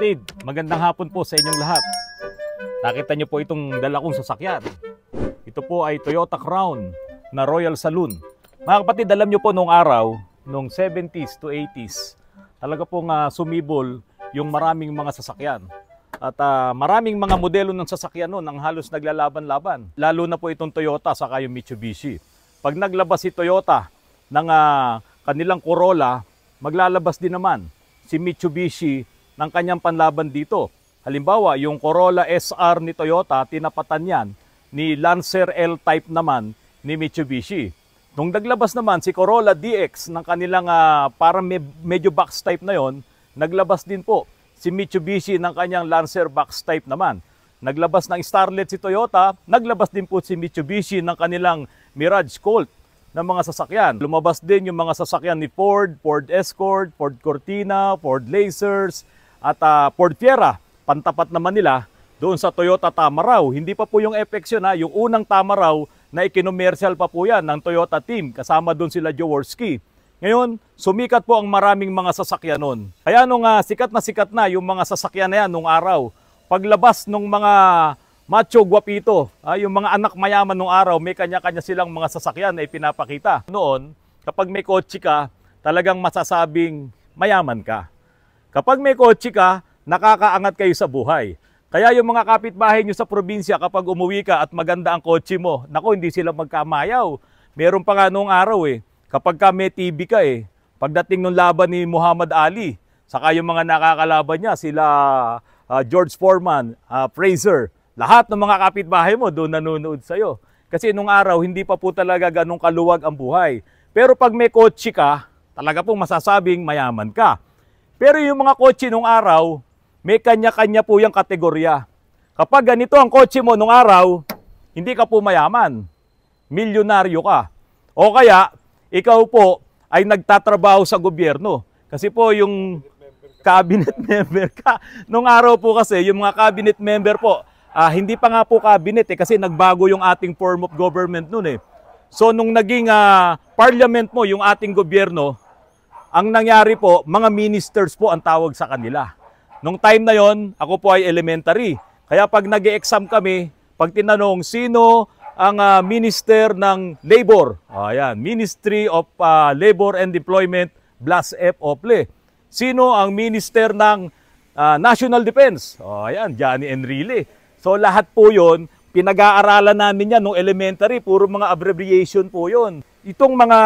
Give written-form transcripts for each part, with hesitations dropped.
kapatid, magandang hapon po sa inyong lahat. Nakita niyo po itong dala kong sasakyan. Ito po ay Toyota Crown na Royal Saloon. Mga kapatid, alam niyo po nung araw, nung 70s to 80s, talaga pong sumibol yung maraming mga sasakyan. At maraming mga modelo ng sasakyan noon ang halos naglalaban-laban. Lalo na po itong Toyota saka yung Mitsubishi. Pag naglabas si Toyota ng kanilang Corolla, maglalabas din naman si Mitsubishi ng kanyang panlaban dito. Halimbawa, yung Corolla SR ni Toyota, tinapatan yan ni Lancer L-Type naman ni Mitsubishi. Nung naglabas naman si Corolla DX ng kanilang parang medyo box type na yon, naglabas din po si Mitsubishi ng kanyang Lancer box type naman. Naglabas ng Starlet si Toyota, naglabas din po si Mitsubishi ng kanilang Mirage Colt ng mga sasakyan. Lumabas din yung mga sasakyan ni Ford, Ford Escort, Ford Cortina, Ford Lacers, at Ford Fiera. Pantapat naman nila doon sa Toyota Tamaraw. Hindi pa po yung FX yun, yung unang Tamaraw na ikinomersyal pa po yan ng Toyota team. Kasama doon sila Jaworski. Ngayon, sumikat po ang maraming mga sasakyan noon. Kaya nung sikat na yung mga sasakyan na yan nung araw, paglabas nung mga macho guwapito, yung mga anak mayaman nung araw, may kanya-kanya silang mga sasakyan na ipinapakita. Noon, kapag may kotse ka, talagang masasabing mayaman ka. Kapag may kotse ka, nakakaangat kayo sa buhay. Kaya yung mga kapitbahay nyo sa probinsya, kapag umuwi ka at maganda ang kotse mo, naku, hindi sila magkamayaw. Meron pa nga noong araw kapag ka may TV ka pagdating ng laban ni Muhammad Ali, saka yung mga nakakalaban niya, sila George Foreman, Fraser, lahat ng mga kapitbahay mo doon nanonood sa'yo. Kasi nung araw, hindi pa po talaga ganun kaluwag ang buhay. Pero pag may kotse ka, talaga pong masasabing mayaman ka. Pero yung mga kotse nung araw, may kanya-kanya po yung kategorya. Kapag ganito ang kotse mo nung araw, hindi ka po mayaman. Milyonaryo ka. O kaya, ikaw po ay nagtatrabaho sa gobyerno. Kasi po yung cabinet member ka. Nung araw po kasi, yung mga cabinet member po, hindi pa nga po cabinet kasi nagbago yung ating form of government noon So nung naging parliament mo, yung ating gobyerno, ang nangyari po, mga ministers po ang tawag sa kanila. Nung time na yon, ako po ay elementary. Kaya pag nag-e-exam kami, pag tinanong sino ang minister ng labor, ayan, Ministry of Labor and Employment, Blas F. Ople. Sino ang minister ng National Defense? Ayan, Johnny Enrile. So lahat po yun, pinag-aaralan namin yan nung elementary, puro mga abbreviation po yun. Itong mga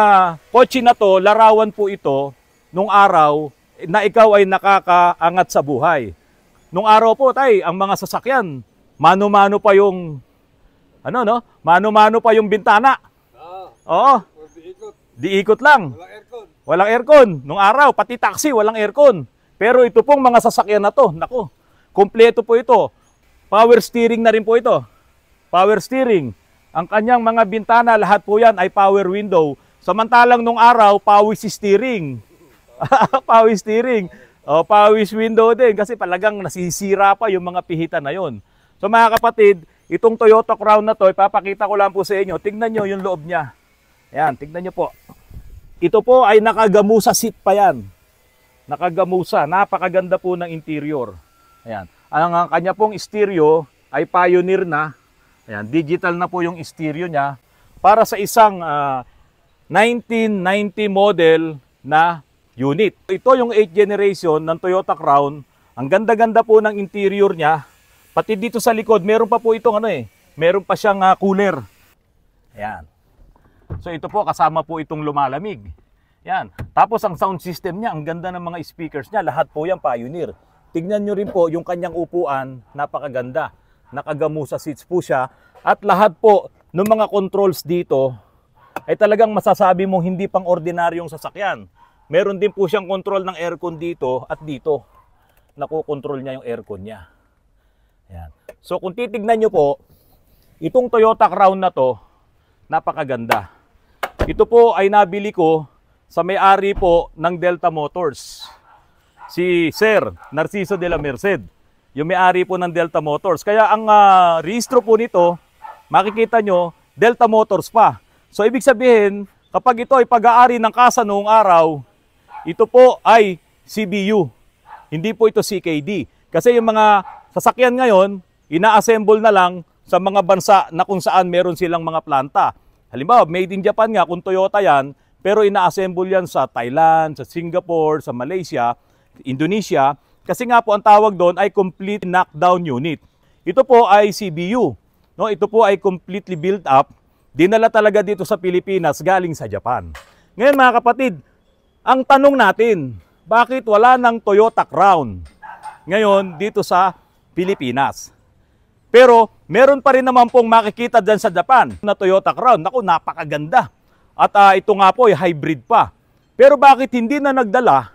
kotse na to, larawan po ito nung araw na ikaw ay nakakaangat sa buhay. Nung araw po, ang mga sasakyan, mano-mano pa yung, mano-mano pa yung bintana. Oo. Di-ikot lang. Walang aircon. Walang aircon. Nung araw, pati taxi, walang aircon. Pero ito pong mga sasakyan na to, naku, kompleto po ito. Power steering na rin po ito. Power steering. Ang kanyang mga bintana, lahat po yan ay power window. Samantalang nung araw, power steering. Power steering. Power window din kasi talagang nasisira pa yung mga pihitan na yon. So mga kapatid, itong Toyota Crown na to, ipapakita ko lang po sa inyo. Tignan nyo yung loob niya. Ayan, tignan nyo po. Ito po ay nakagamusa seat pa yan. Nakagamusa. Napakaganda po ng interior. Ayan. Ang kanya pong stereo ay Pioneer na. Ayan, digital na po yung stereo niya para sa isang 1990 model na unit. Ito yung 8th generation ng Toyota Crown. Ang ganda-ganda po ng interior niya. Pati dito sa likod, meron pa po itong meron pa siyang cooler. Ayan. So ito po, kasama po itong lumalamig. Ayan. Tapos ang sound system niya, ang ganda ng mga speakers niya. Lahat po yan Pioneer. Tignan nyo rin po yung kanyang upuan, napakaganda. Nakagamusa seats po siya. At lahat po ng mga controls dito ay talagang masasabi mong hindi pang ordinaryong sasakyan. Meron din po siyang control ng aircon dito at dito. Nakokontrol niya yung aircon niya. Ayan. So kung titignan nyo po, itong Toyota Crown na to, napakaganda. Ito po ay nabili ko sa may-ari po ng Delta Motors. Si Sir Narciso de la Merced, yung may-ari po ng Delta Motors. Kaya ang rehistro po nito, makikita nyo, Delta Motors pa. So ibig sabihin, kapag ito ay pag-aari ng kasa noong araw, ito po ay CBU. Hindi po ito CKD. Kasi yung mga sasakyan ngayon, ina-assemble na lang sa mga bansa na kung saan meron silang mga planta. Halimbawa, made in Japan nga, kung Toyota yan, pero ina-assemble yan sa Thailand, sa Singapore, sa Malaysia, Indonesia. Kasi nga po ang tawag doon ay complete knockdown unit. Ito po ay CBU. No, ito po ay completely built up. Dinala talaga dito sa Pilipinas galing sa Japan. Ngayon mga kapatid, ang tanong natin, bakit wala ng Toyota Crown ngayon dito sa Pilipinas? Pero meron pa rin naman pong makikita dyan sa Japan na Toyota Crown. Naku, napakaganda. At ito nga po ay hybrid pa. Pero bakit hindi na nagdala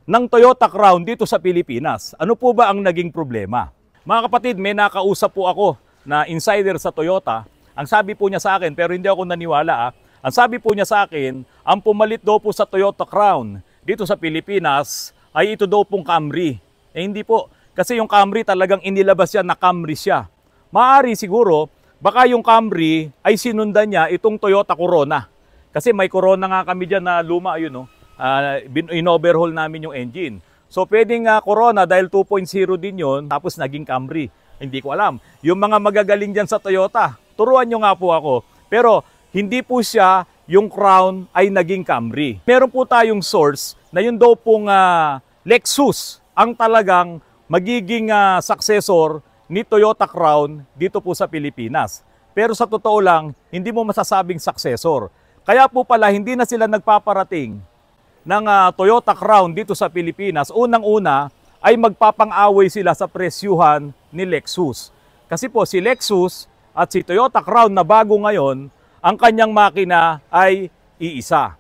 ng Toyota Crown dito sa Pilipinas? Ano po ba ang naging problema? Mga kapatid, may nakausap po ako na insider sa Toyota. Ang sabi po niya sa akin, pero hindi ako naniwala. Ang sabi po niya sa akin, ang pumalit daw po sa Toyota Crown dito sa Pilipinas ay ito daw pong Camry. Eh hindi po, kasi yung Camry talagang inilabas yan na Camry siya. Maaari siguro, baka yung Camry ay sinundan niya itong Toyota Corona. Kasi may Corona nga kami dyan na luma, yun, no? In-overhaul namin yung engine. So pwedeng Corona dahil 2.0 din yun, tapos naging Camry. Hindi ko alam. Yung mga magagaling dyan sa Toyota, turuan nyo nga po ako. Pero hindi po siya yung Crown ay naging Camry. Meron po tayong source na yun daw pong Lexus ang talagang magiging successor ni Toyota Crown dito po sa Pilipinas. Pero sa totoo lang, hindi mo masasabing successor. Kaya po pala hindi na sila nagpaparating ng Toyota Crown dito sa Pilipinas. Unang-una ay magpapang-away sila sa presyuhan ni Lexus. Kasi po si Lexus at si Toyota Crown na bago ngayon, ang kanyang makina ay iisa.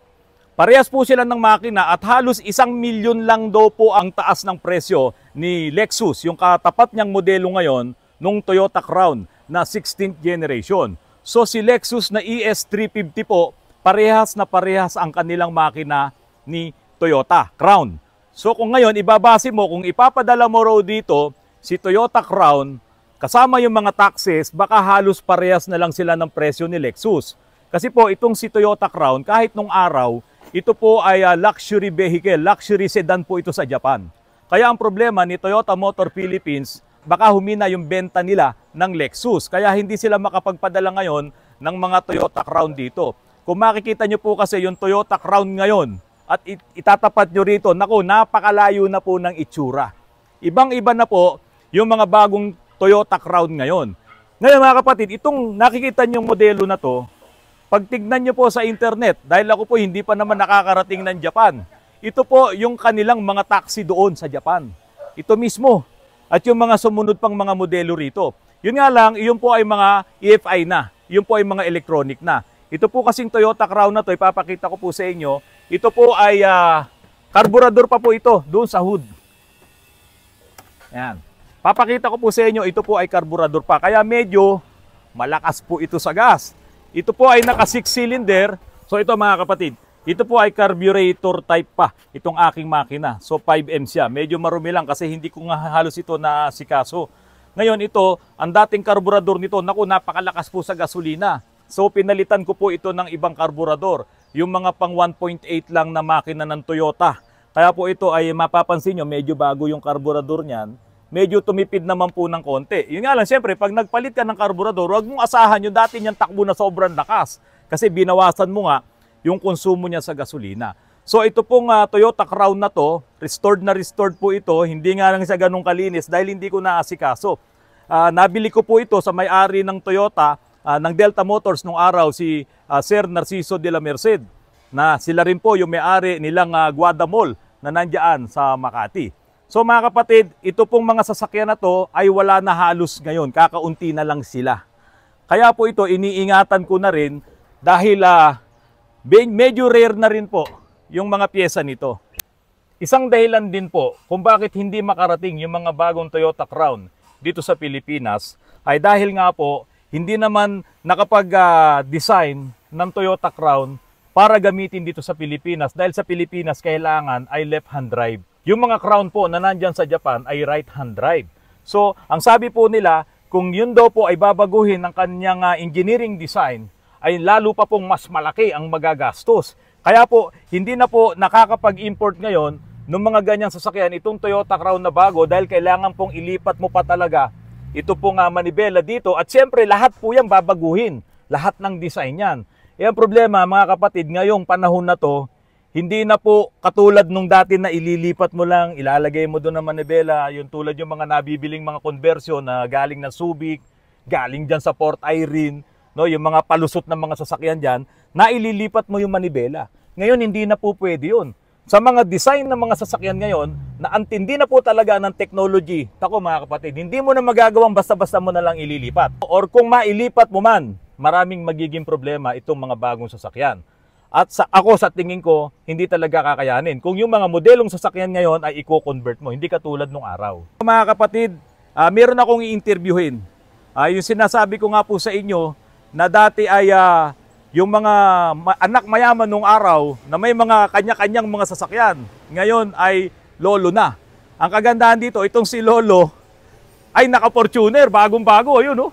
Parehas po sila ng makina at halos 1 milyon lang daw po ang taas ng presyo ni Lexus, yung katapat niyang modelo ngayon nung Toyota Crown na 16th generation. So si Lexus na ES350 po, parehas na parehas ang kanilang makina ni Toyota Crown. So kung ngayon ibabase mo, kung ipapadala mo raw dito si Toyota Crown, kasama yung mga taxes, baka halos parehas na lang sila ng presyo ni Lexus. Kasi po itong si Toyota Crown, kahit nung araw, ito po ay luxury vehicle, luxury sedan po ito sa Japan. Kaya ang problema ni Toyota Motor Philippines, baka humina yung benta nila ng Lexus. Kaya hindi sila makapagpadala ngayon ng mga Toyota Crown dito. Kung makikita nyo po kasi yung Toyota Crown ngayon, at itatapat nyo rito, naku, napakalayo na po ng itsura. Ibang-iba na po yung mga bagong Toyota Crown ngayon. Ngayon mga kapatid, itong nakikita nyong modelo na to, pag tignan nyo po sa internet, dahil ako po hindi pa naman nakakarating ng Japan, ito po yung kanilang mga taxi doon sa Japan. Ito mismo. At yung mga sumunod pang mga modelo rito. Yun nga lang, yun po ay mga EFI na. Yun po ay mga electronic na. Ito po kasing Toyota Crown na to, ipapakita ko po sa inyo. Ito po ay karburador pa po ito doon sa hood. Ayan. Papakita ko po sa inyo, ito po ay karburador pa. Kaya medyo malakas po ito sa gas. Ito po ay naka 6 cylinder. So ito mga kapatid, ito po ay carburetor type pa itong aking makina. So 5M siya. Medyo marumi lang kasi hindi ko nga halos ito na sikaso. Ngayon ito, ang dating karburador nito, naku, napakalakas po sa gasolina. So pinalitan ko po ito ng ibang karburador. Yung mga pang 1.8 lang na makina ng Toyota. Kaya po ito ay mapapansin nyo, medyo bago yung karburador niyan. Medyo tumipid naman po ng konti. Yun nga lang, siyempre, pag nagpalit ka ng karburador, huwag mong asahan yung dati niyang takbo na sobrang lakas. Kasi binawasan mo nga yung konsumo niya sa gasolina. So ito pong Toyota Crown na to, restored po ito. Hindi nga lang siya ganun kalinis dahil hindi ko naasikaso. Nabili ko po ito sa may-ari ng Toyota, ng Delta Motors nung araw, si Sir Narciso de la Merced, na sila rin po yung may-ari nilang Guada Mall na nandiyan sa Makati. So mga kapatid, ito pong mga sasakyan na to ay wala na halos ngayon, kakaunti na lang sila. Kaya po ito iniingatan ko na rin dahil medyo rare na rin po yung mga pyesa nito. Isang dahilan din po kung bakit hindi makarating yung mga bagong Toyota Crown dito sa Pilipinas ay dahil nga po hindi naman nakapag-design ng Toyota Crown para gamitin dito sa Pilipinas dahil sa Pilipinas kailangan ay left-hand drive. Yung mga Crown po na nandyan sa Japan ay right-hand drive. So, ang sabi po nila, kung yun daw po ay babaguhin ng kanyang engineering design, ay lalo pa pong mas malaki ang magagastos. Kaya po, hindi na po nakakapag-import ngayon ng mga ganyang sasakyan, itong Toyota Crown na bago, dahil kailangan pong ilipat mo pa talaga ito pong manibela dito. At siyempre, lahat po yan babaguhin. Lahat ng design yan. E ang problema, mga kapatid, ngayong panahon na to, hindi na po katulad nung dati na ililipat mo lang, ilalagay mo doon ng manibela, yung tulad yung mga nabibiling mga conversion na galing ng Subic, galing dyan sa Port Irene, no, yung mga palusot ng mga sasakyan dyan, na ililipat mo yung manibela. Ngayon, hindi na po pwede yun. Sa mga design ng mga sasakyan ngayon, na antindi na po talaga ng technology, tako mga kapatid, hindi mo na magagawang basta-basta mo na lang ililipat. Or kung mailipat mo man, maraming magiging problema itong mga bagong sasakyan. At ako sa tingin ko, hindi talaga kakayanin. Kung yung mga modelong sasakyan ngayon ay i-convert mo, hindi katulad nung araw. Mga kapatid, meron akong i-interviewin. Yung sinasabi ko nga po sa inyo, na dati ay yung mga anak mayaman nung araw na may mga kanya-kanyang mga sasakyan, ngayon ay lolo na. Ang kagandahan dito, itong si lolo ay naka-Fortuner, bagong-bago, ayun oh.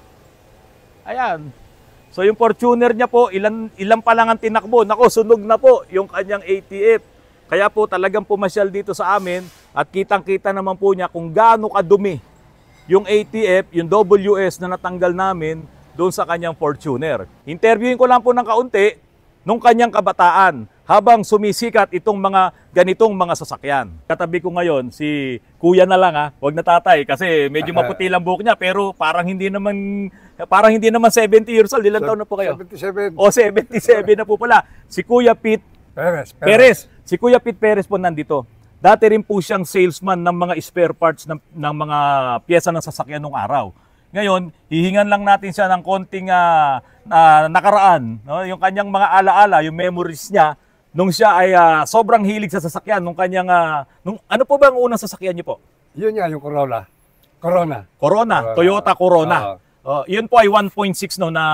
Ayan. So yung Fortuner niya po, ilan pa lang ang tinakbo. Nako, sunog na po yung kanyang ATF. Kaya po talagang pumasyal dito sa amin at kitang-kita naman po niya kung gaano kadumi yung ATF, yung WS na natanggal namin doon sa kanyang Fortuner. Interviewin ko lang po ng kaunti nung kanyang kabataan habang sumisikat itong mga ganitong mga sasakyan. Katabi ko ngayon si kuya na lang wag na tatay kasi medyo maputi lang buhok niya pero parang hindi naman 70 years old. Ilan taon na po kayo? 77. O 77 na po pala. Si Kuya Pete Perez. Si Kuya Pete Perez po nandito. Dati rin po siyang salesman ng mga spare parts ng mga pyesa ng sasakyan nung araw. Ngayon, hihingan lang natin siya ng konting nakaraan, no? Yung kanyang mga alaala, yung memories niya nung siya ay sobrang hilig sa sasakyan nung kanyang ano po ba ang unang sasakyan niyo po? Yun nga yung Corona. Corona. Toyota Corona. Yun po ay 1.6 no, na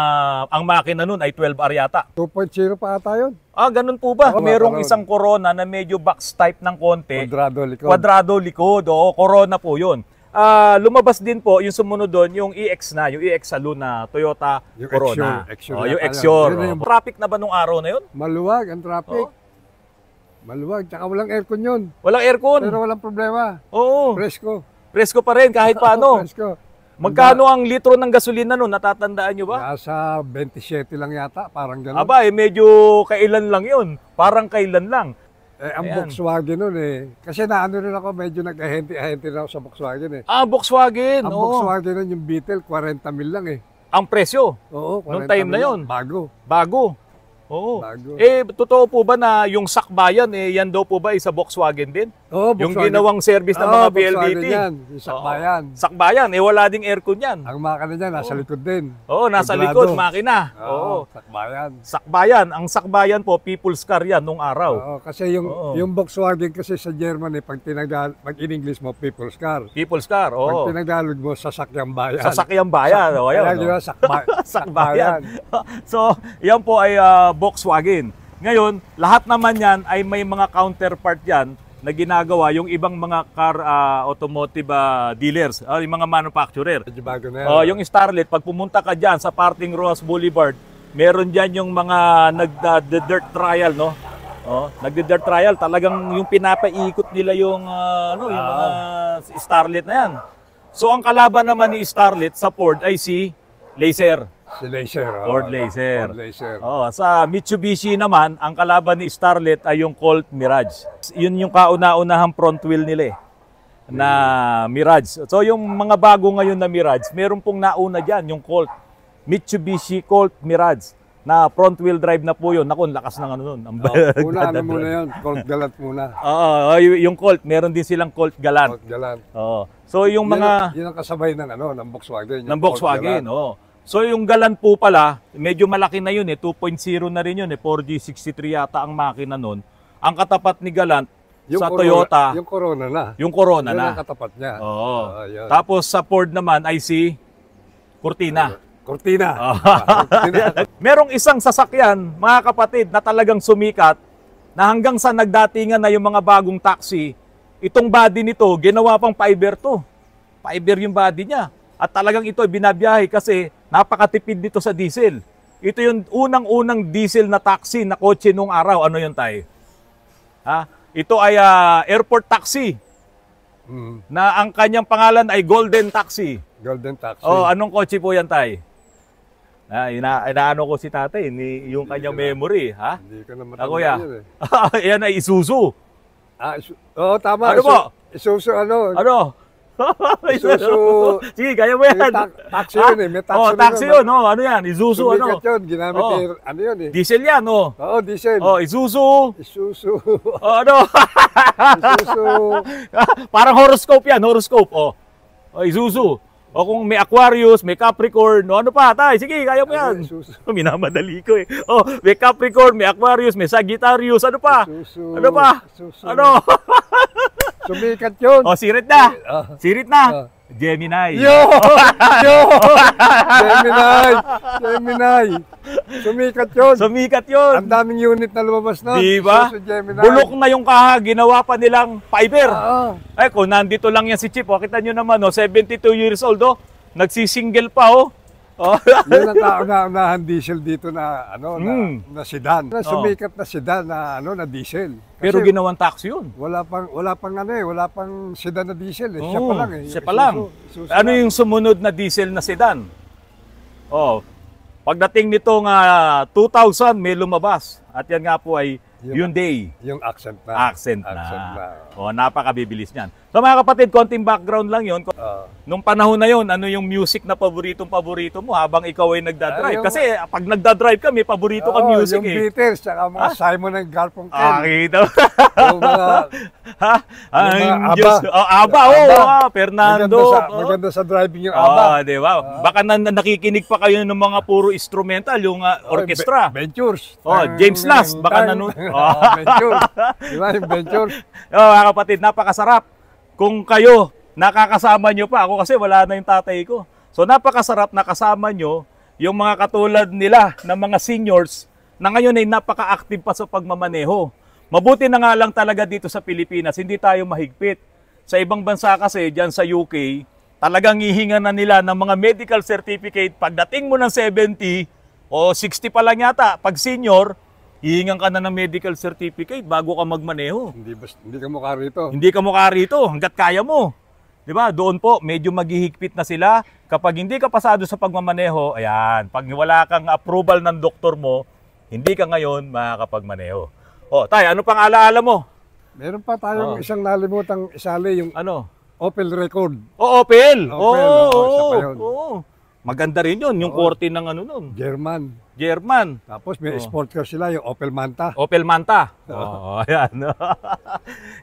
ang makina nun ay 12R yata. 2.0 pa ata yun. Ganun po ba? Merong isang Corona na medyo box type ng konti. Kwadrado likod. Corona po yun. Lumabas din po yung sumunod doon, yung EX na, yung EX Saloon na Toyota yung Corona. Yung Exure. Traffic na ba nung araw na yun? Maluwag ang traffic. Maluwag, tsaka walang aircon yun. Walang aircon. Pero walang problema. Oo. Presko. Presko pa rin kahit paano. Presko. Magkano ang litro ng gasolina noon? Natatandaan nyo ba? Nasa 27 lang yata, parang gano'n. Medyo kailan lang yun. Parang kailan lang. Ang Volkswagen nun kasi naano rin ako, medyo nag-ahente-ahente na ako sa Volkswagen Volkswagen. Ang Volkswagen nun, yung Beetle, 40 mil lang Ang presyo? Oo, 40 nung time na yun? Bago. Oo. Bago. Totoo po ba na yung Sakbayan, yan daw po ba isa Volkswagen din? Oo, yung ginawang service ng mga PLDT? Yan, yung Sakbayan. Sakbayan, wala ding aircon yan. Ang makina niya, nasa likod din. Oo, nasa likod, makina. Oo, Sakbayan. Sakbayan. Ang Sakbayan po, people's car yan nung araw. Oo, kasi yung Volkswagen kasi sa Germany, pag in-English mo, people's car. People's car, oo. Pag tinagalog mo, sasakyang bayan. Sasakyang bayan. Kaya Sakbayan. So, yan po ay Volkswagen. Ngayon, lahat naman yan ay may mga counterpart yan na ginagawa yung ibang mga car automotive dealers, yung mga manufacturer. Bago na yan. Yung Starlet, pag pumunta ka dyan sa Parting Roas Boulevard, meron dyan yung mga nagda-dirt trial, no? Nagda-dirt trial, talagang yung pinapaikot nila yung yung mga Starlet na yan. So ang kalaban naman ni Starlet sa Ford ay si Laser. Si Laser. Ford Laser. Ford Laser. Sa Mitsubishi naman, ang kalaban ni Starlet ay yung Colt Mirage. Yun yung kauna-unahang front wheel nila na Mirage. So yung mga bago ngayon na Mirage, meron pong nauna dyan, yung Colt. Mitsubishi Colt Mirage na front wheel drive na po yun. Naku, lakas ng ano nun. Muna yun, Colt Galant muna. Yung Colt, meron din silang Colt Galant. Colt Galant. So yung mga... Yun ang kasabay ng Volkswagen. Ng Volkswagen, So yung Galant po pala, medyo malaki na yun 2.0 na rin yun 4G63 yata ang makina nun. Ang katapat ni Galant sa Toyota, yung Corona na. Yung Corona na. Yun ang katapat niya. Tapos sa Ford naman ay si Cortina. Cortina. Merong isang sasakyan, mga kapatid, na talagang sumikat na hanggang sa nagdatingan na yung mga bagong taxi, itong body nito, ginawa pang fiber to. Fiber yung body niya. At talagang ito binabiyahe kasi napakatipid nito sa diesel. Ito yung unang-unang diesel na taxi na kotse nung araw. Ano yun tayo? Ito ay airport taxi na ang kanyang pangalan ay Golden Taxi. Golden Taxi. Oh, anong kotse po yan, tay? Inaano ko si tatay, yung kanyang memory, ha? Hindi ko naman Kuya. yun eh. Yan ay Isuzu. Oo, tama. Ano po? Isuzu ano? Ano? Isuzu. Sige, kaya mo yan. Taxi yun eh. May taxi Oh, taxi yun. Oh, ano yan? Isuzu, ano? Sumikat yun. Ginamit Oh. ano yun eh. Diesel yan, oh. Oo, diesel. Oh, Isuzu. Isuzu. Oh, ano? Isuzu. Parang horoscope yan, horoscope. Oh, Isuzu. O kung may Aquarius, may Capricorn, no, ano pa, tay? Sige, kaya mo yan. Isuzu. Minamadali ko eh. Oh, may Capricorn, may Aquarius, may Sagittarius, ano pa? Isuzu. Ano pa? Isuzu. Ano? Sumikat yun. Oh, sirit na. Ah. Sirit na. Gemini. Yo! Yo! Gemini! Gemini! Sumikat yun. Sumikat yun. Ang daming unit na lumabas na. Diba? Isuzu Gemini. Bulok na yung kaha, ginawa pa nilang fiber. Oo. Ay, kung nandito lang yan si Chip, oh, kita nyo naman, oh, 72 years old, oh, nagsisingle pa, oh. Oh. Yun ang kauna-unahan diesel dito na ano na sedan. Na sumikat na sedan na ano na diesel. Pero Kasi ginawang taxi yun. wala pang ano eh, wala pang sedan na diesel eh. Siya pa lang eh. Siya pa lang. Ano yung sumunod na diesel na sedan? Oh, pagdating nitong 2000 may lumabas. At yan nga po ay Hyundai. Yung accent na. Accent na. Accent na. Oh, napakabibilis niyan. So mga kapatid, konting background lang yun. Nung panahon na yun, ano yung music na paborito mo habang ikaw ay nagdadrive? Kasi pag nagdadrive ka, may paborito ka music yung eh. Beatles, tsaka mga Simon and Garfunkel. Kita. Yung mga, Ang ABBA. Diyos. Oh, ABBA, oh, Fernando. maganda sa driving yung ABBA. Di ba? Baka nakikinig pa kayo ng mga puro instrumental, yung orchestra. Ventures. Oh, James Last, baka nanonood. Ventures. Di ba yung Ventures? Oh, mga kapatid, napakasarap. Kung kayo, nakakasama nyo pa. Ako kasi wala na yung tatay ko. So napakasarap na kasama nyo yung mga katulad nila ng mga seniors na ngayon ay napaka-active pa sa pagmamaneho. Mabuti na nga lang talaga dito sa Pilipinas, hindi tayo mahigpit. Sa ibang bansa kasi, dyan sa UK, talagang hihinga na nila ng mga medical certificate. Pagdating mo ng 70 o 60 pa lang yata, pag senior, hihingan ka na ng medical certificate bago ka magmaneho. Hindi ka mukha rito. Hindi ka mukha rito hanggat kaya mo. 'Di ba? Doon po medyo maghihigpit na sila. Kapag hindi ka pasado sa pagmamaneho, ayan, pag wala kang approval ng doktor mo, hindi ka ngayon makakapagmaneho. Oh, tay, ano pang alaala mo? Meron pa tayong isang nalimutang isali, yung Ano? Opel Record. Oh, Opel. Isa pa yun. Maganda rin 'yon, yung korte ng ano nun. German. Tapos may sport car sila, yung Opel Manta. Opel Manta. Oh, ayan.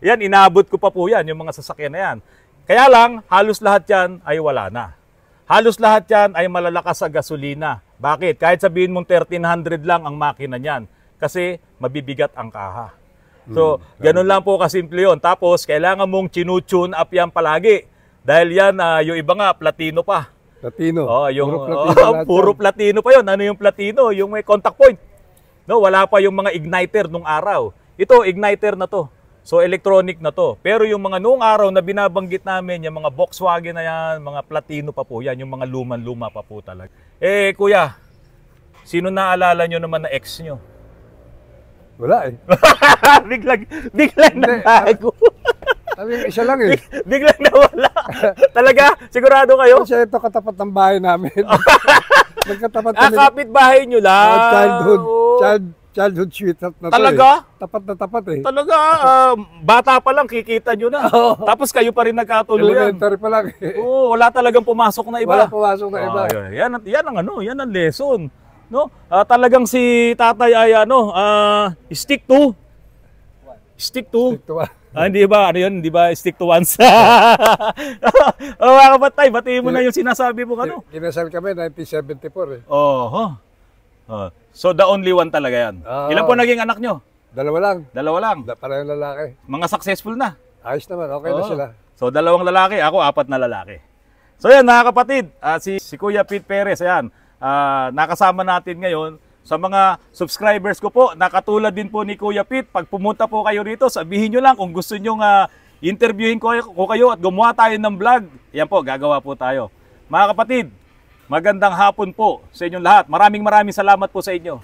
Yan, inaabot ko pa po yan, yung mga sasakyan na yan. Kaya lang, halos lahat yan ay wala na. Halos lahat yan ay malalakas sa gasolina. Bakit? Kahit sabihin mong 1300 lang ang makina niyan. Kasi mabibigat ang kaha. So, ganun lang po kasimple yun. Tapos, kailangan mong tune up yan palagi. Dahil yan, yung iba nga, platino pa. Platino. Oh, yung puro platino, platino pa 'yon. Ano yung platino? Yung may contact point. No, wala pa yung mga igniter nung araw. Ito igniter na 'to. So electronic na 'to. Pero yung mga nung araw na binabanggit namin, yung mga Volkswagen na 'yan, mga platino pa po 'yan, yung mga luman-luma pa po talaga. Eh, kuya, sino naalala nyo naman na ex nyo? Wala eh. biglang nagbago. Sabi, isa lang eh. Biglang nawala. Talaga? Sigurado kayo? Kasi ito katapat ng bahay namin. Nagkatapat kami. Kapit-bahay nyo lang. Childhood sweetheart na Talaga? to eh. Tapat na tapat eh. Talaga? Bata pa lang, kikita nyo na. Tapos kayo pa rin nagkatuluyan. Elementary pa lang eh. Oo, wala talagang pumasok na iba. Wala pumasok na iba. Yan ang lesson. No? Talagang si tatay ay stick to. Hindi ba? Ano yun? Hindi ba stick to once? Mga kapatay, batiin mo na yung sinasabi mo ano. Kinasal kami 1974 eh. So the only one talaga yan. Ilan po naging anak nyo? Dalawa lang. Parehong lalaki. Mga successful na. Ayos naman, okay na sila. So 2 lalaki, ako 4 na lalaki. So yan mga kapatid, si Kuya Pete Perez, ayan, nakasama natin ngayon. Sa mga subscribers ko po, nakatulad din po ni Kuya Pete, pag pumunta po kayo rito, sabihin nyo lang kung gusto nyo interviewin ko kayo at gumawa tayo ng vlog. Yan po, gagawa po tayo. Mga kapatid, magandang hapon po sa inyong lahat. Maraming salamat po sa inyo.